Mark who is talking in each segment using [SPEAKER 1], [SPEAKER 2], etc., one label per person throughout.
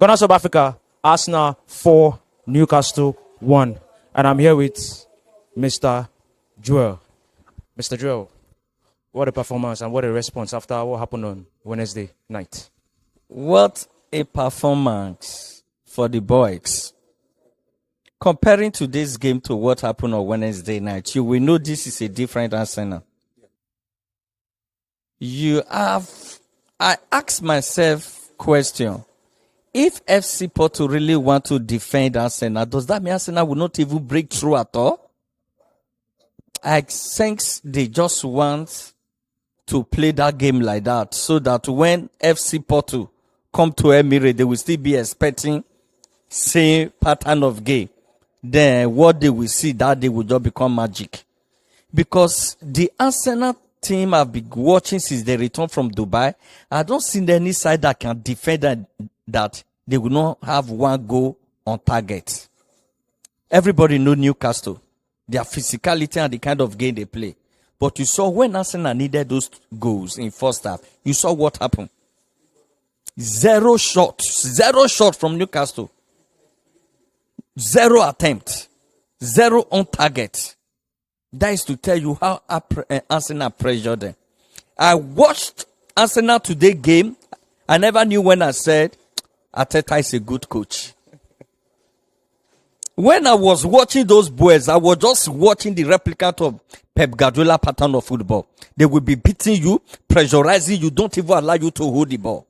[SPEAKER 1] Ghana, South Africa, Arsenal 4, Newcastle 1. And I'm here with Mr. Joel. Mr. Joel, what a performance and what a response after what happened on Wednesday night.
[SPEAKER 2] What a performance for the boys. Comparing today's game to what happened on Wednesday night, you will know this is a different Arsenal. I asked myself question. If FC Porto really want to defend Arsenal, does that mean Arsenal will not even break through at all? I think they just want to play that game like that so that when FC Porto come to Emirates, they will still be expecting same pattern of game. Then what they will see that day will just become magic. Because the Arsenal team I've been watching since they returned from Dubai, I don't see any side that can defend that they will not have one goal on target. Everybody know Newcastle, their physicality and the kind of game they play. But you saw when Arsenal needed those goals in first half, you saw what happened. Zero shot from Newcastle. Zero attempt. Zero on target. That is to tell you how Arsenal pressured them. I watched Arsenal today game. I never knew when I said Arteta is a good coach. When I was watching those boys, I was just watching the replicant of Pep Guardiola pattern of football. They will be beating you, pressurizing you, don't even allow you to hold the ball.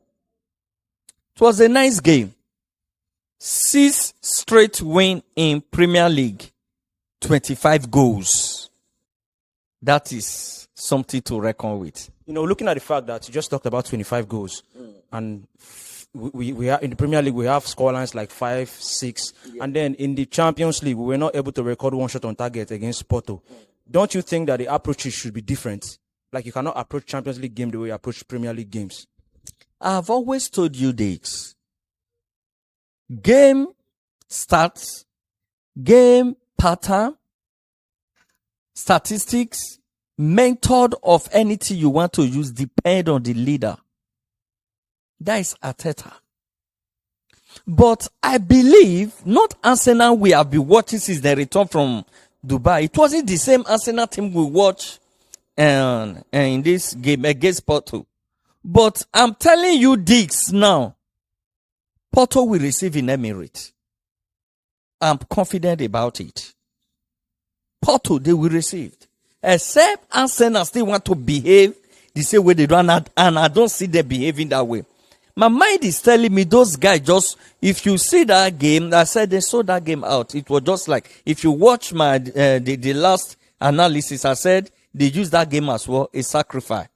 [SPEAKER 2] It was a nice game. 6 straight win in Premier League. 25 goals. That is something to reckon with.
[SPEAKER 1] You know, looking at the fact that you just talked about 25 goals, and we are in the Premier League, we have scorelines like 5, 6, and then in the Champions League, we were not able to record one shot on target against Porto. Don't you think that the approaches should be different? Like you cannot approach Champions League game the way you approach Premier League games.
[SPEAKER 2] I've always told you this. Game starts, game pattern, statistics, method of anything you want to use depend on the leader. That is Arteta. But I believe not Arsenal we have been watching since they returned from Dubai. It wasn't the same Arsenal team we watched in this game against Porto. But I'm telling you this now. Porto will receive in Emirates. I'm confident about it. Porto, they will receive. Except Arsenal still want to behave the same way they do, and I don't see them behaving that way. My mind is telling me those guys just, if you see that game, I said they saw that game out. It was just like, if you watch my the last analysis, I said they used that game as well, a sacrifice.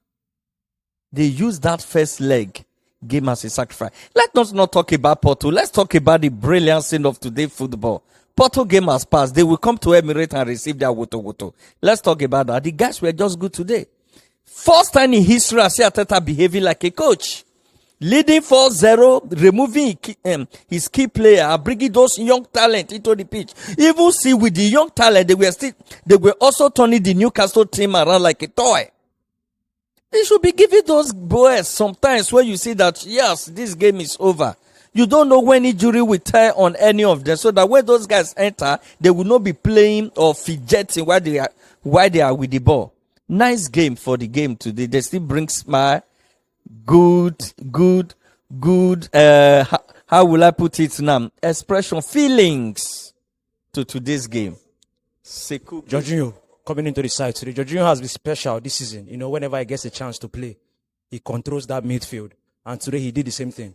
[SPEAKER 2] They used that first leg game as a sacrifice. Let us not talk about Porto. Let's talk about the brilliance of today's football. Porto game has passed. They will come to Emirates and receive their woto. Let's talk about that. The guys were just good today. First time in history I see Arteta behaving like a coach. Leading 4-0, removing his key player, bringing those young talent into the pitch. Even see with the young talent, they were also turning the Newcastle team around like a toy. They should be giving those boys sometimes when you see that, yes, this game is over. You don't know when injury will tear on any of them, so that when those guys enter, they will not be playing or fidgeting while they are with the ball. Nice game for the game today. They still bring smile. Good, how will I put it now? Expression, feelings to today's game.
[SPEAKER 1] Jorginho coming into the side today. Jorginho has been special this season. You know, whenever he gets a chance to play, he controls that midfield. And today he did the same thing.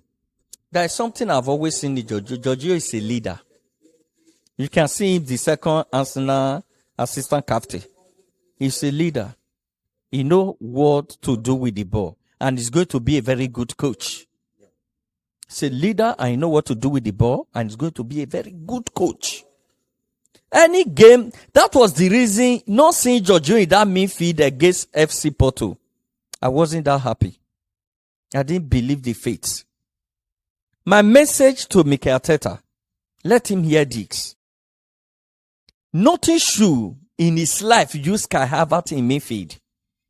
[SPEAKER 2] There is something I've always seen in Jorginho. Jorginho is a leader. You can see him, the second Arsenal assistant captain. He's a leader. He knows what to do with the ball. And he's going to be a very good coach. He's a leader, and he knows what to do with the ball, and he's going to be a very good coach. Any game, that was the reason, not seeing Jorginho in that midfield against FC Porto. I wasn't that happy. I didn't believe the fate. My message to Mikel Arteta, let him hear this. Nothing should in his life use HAvertz in midfield.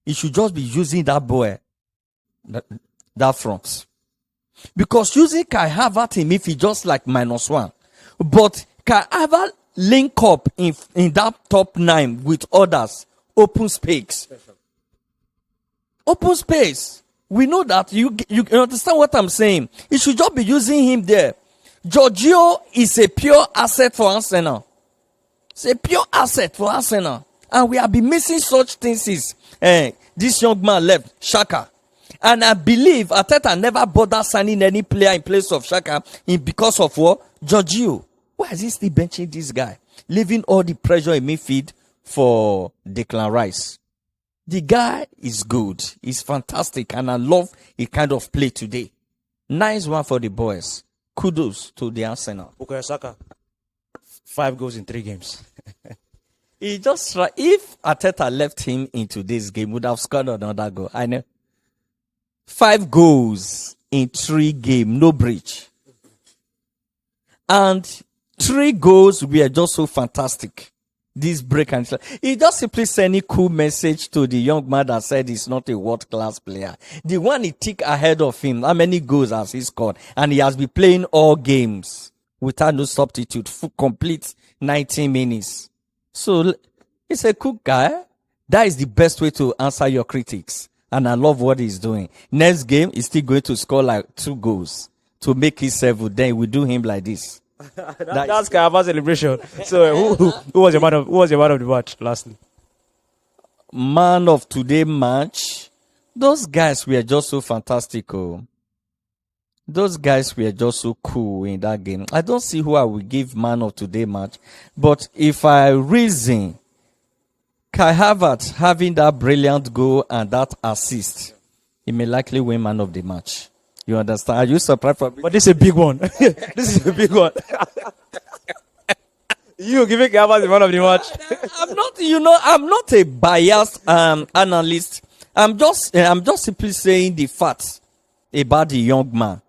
[SPEAKER 2] He should just be using that boy, that front. Because using Kai Havertz in midfield just like -1. But Kai Havertz link up in that top 9 with others. Open space. Open space. We know that you understand what I'm saying. You should just be using him there. Jorginho is a pure asset for Arsenal. It's a pure asset for Arsenal. And we have been missing such things since this young man left, Saka. And I believe Arteta never bothered signing any player in place of Saka because of what? Jorginho. Why is he still benching this guy? Leaving all the pressure in midfield for Declan Rice. The guy is good. He's fantastic. And I love his kind of play today. Nice one for the boys. Kudos to the Arsenal.
[SPEAKER 1] Okay, Saka. 5 goals in 3 games.
[SPEAKER 2] He just if Arteta left him into this game, would have scored another goal. I know. 5 goals in 3 games, no breach. And 3 goals were just so fantastic. This break and he just simply sent a cool message to the young man that said he's not a world-class player. The one he took ahead of him, how many goals has he scored? And he has been playing all games without no substitute, full complete 90 minutes. So he's a cool guy. That is the best way to answer your critics. And I love what he's doing. Next game, he's still going to score like 2 goals to make it 7. Then we do him like this.
[SPEAKER 1] That's Kai Havertz celebration. So who was your man of the match lastly?
[SPEAKER 2] Man of today match. Those guys were just so fantastic. Oh. Those guys were just so cool in that game. I don't see who I will give man of today match. But if I reason, Kai Havertz having that brilliant goal and that assist, he may likely win man of the match. You understand? Are you surprised for me?
[SPEAKER 1] But this is a big one. This is a big one. You giving Kai Havertz the man of the match?
[SPEAKER 2] I'm not a biased analyst. I'm just simply saying the facts about the young man.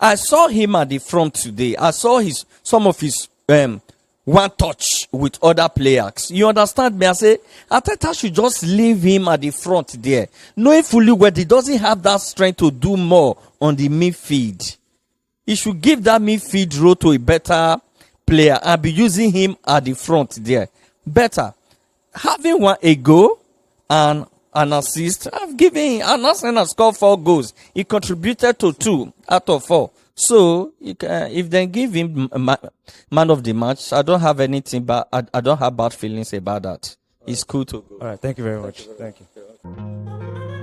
[SPEAKER 2] I saw him at the front today. I saw some of his one touch with other players. You understand me? I say, Arteta should just leave him at the front there. Knowing fully well he doesn't have that strength to do more on the midfield. He should give that midfield role to a better player and be using him at the front there. Better. Having a goal and an assist, I've given him, and Arsenal scored 4 goals. He contributed to 2 out of 4. So, if they give him man of the match, I don't have anything, but I don't have bad feelings about that. It's cool to go.
[SPEAKER 1] All right, thank you very much. Thank you.